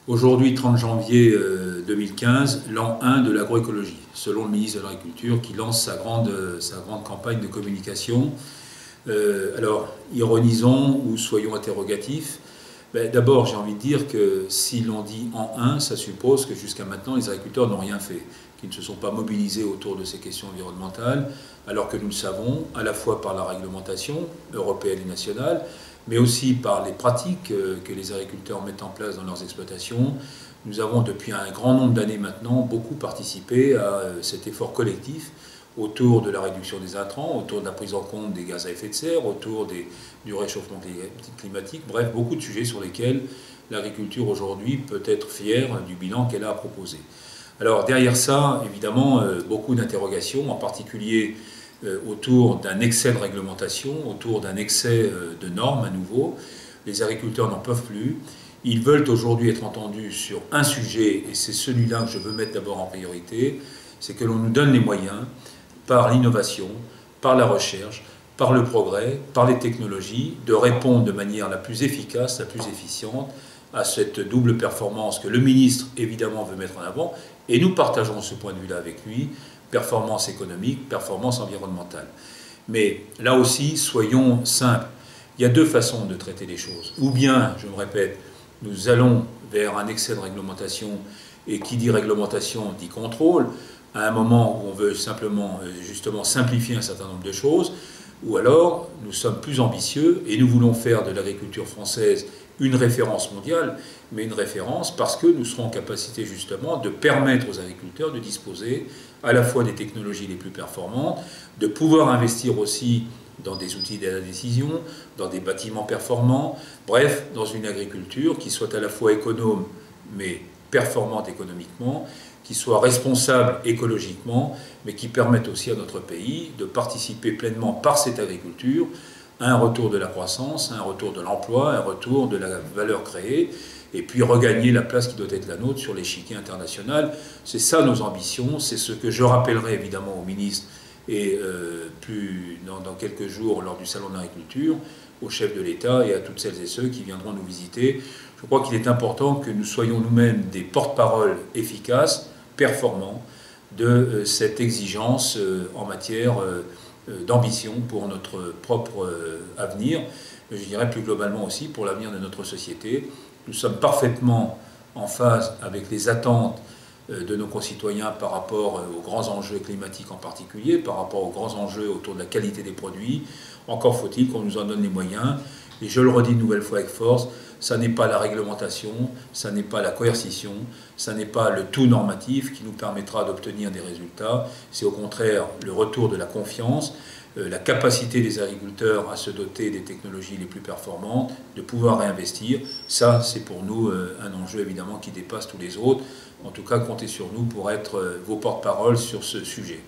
Aujourd'hui, 30 janvier 2015, l'an 1 de l'agroécologie, selon le ministre de l'Agriculture qui lance sa grande campagne de communication. Alors, ironisons ou soyons interrogatifs. D'abord, j'ai envie de dire que si l'on dit en 1, ça suppose que jusqu'à maintenant, les agriculteurs n'ont rien fait, qu'ils ne se sont pas mobilisés autour de ces questions environnementales, alors que nous le savons, à la fois par la réglementation européenne et nationale, mais aussi par les pratiques que les agriculteurs mettent en place dans leurs exploitations. Nous avons depuis un grand nombre d'années maintenant beaucoup participé à cet effort collectif autour de la réduction des intrants, autour de la prise en compte des gaz à effet de serre, autour du réchauffement climatique, bref, beaucoup de sujets sur lesquels l'agriculture aujourd'hui peut être fière du bilan qu'elle a à proposer. Alors derrière ça, évidemment, beaucoup d'interrogations, en particulier autour d'un excès de réglementation, autour d'un excès de normes à nouveau. Les agriculteurs n'en peuvent plus. Ils veulent aujourd'hui être entendus sur un sujet, et c'est celui-là que je veux mettre d'abord en priorité, c'est que l'on nous donne les moyens, par l'innovation, par la recherche, par le progrès, par les technologies, de répondre de manière la plus efficace, la plus efficiente à cette double performance que le ministre, évidemment, veut mettre en avant, et nous partageons ce point de vue-là avec lui, performance économique, performance environnementale. Mais là aussi, soyons simples. Il y a deux façons de traiter les choses. Ou bien, je me répète, nous allons vers un excès de réglementation, et qui dit réglementation dit contrôle, à un moment où on veut simplement, justement, simplifier un certain nombre de choses, ou alors nous sommes plus ambitieux et nous voulons faire de l'agriculture française une référence mondiale, mais une référence parce que nous serons en capacité justement de permettre aux agriculteurs de disposer à la fois des technologies les plus performantes, de pouvoir investir aussi dans des outils de la décision, dans des bâtiments performants, bref, dans une agriculture qui soit à la fois économe, mais performante économiquement, qui soit responsable écologiquement, mais qui permette aussi à notre pays de participer pleinement par cette agriculture à un retour de la croissance, à un retour de l'emploi, à un retour de la valeur créée, et puis regagner la place qui doit être la nôtre sur l'échiquier international. C'est ça nos ambitions, c'est ce que je rappellerai évidemment au ministre et plus dans quelques jours lors du Salon de l'agriculture, au chef de l'État et à toutes celles et ceux qui viendront nous visiter. Je crois qu'il est important que nous soyons nous-mêmes des porte-paroles efficaces, performants de cette exigence en matière d'ambition pour notre propre avenir, mais je dirais plus globalement aussi pour l'avenir de notre société. Nous sommes parfaitement en phase avec les attentes de nos concitoyens par rapport aux grands enjeux climatiques en particulier, par rapport aux grands enjeux autour de la qualité des produits. Encore faut-il qu'on nous en donne les moyens. Et je le redis une nouvelle fois avec force, ça n'est pas la réglementation, ça n'est pas la coercition, ça n'est pas le tout normatif qui nous permettra d'obtenir des résultats. C'est au contraire le retour de la confiance, la capacité des agriculteurs à se doter des technologies les plus performantes, de pouvoir réinvestir. Ça, c'est pour nous un enjeu évidemment qui dépasse tous les autres. En tout cas, comptez sur nous pour être vos porte-parole sur ce sujet.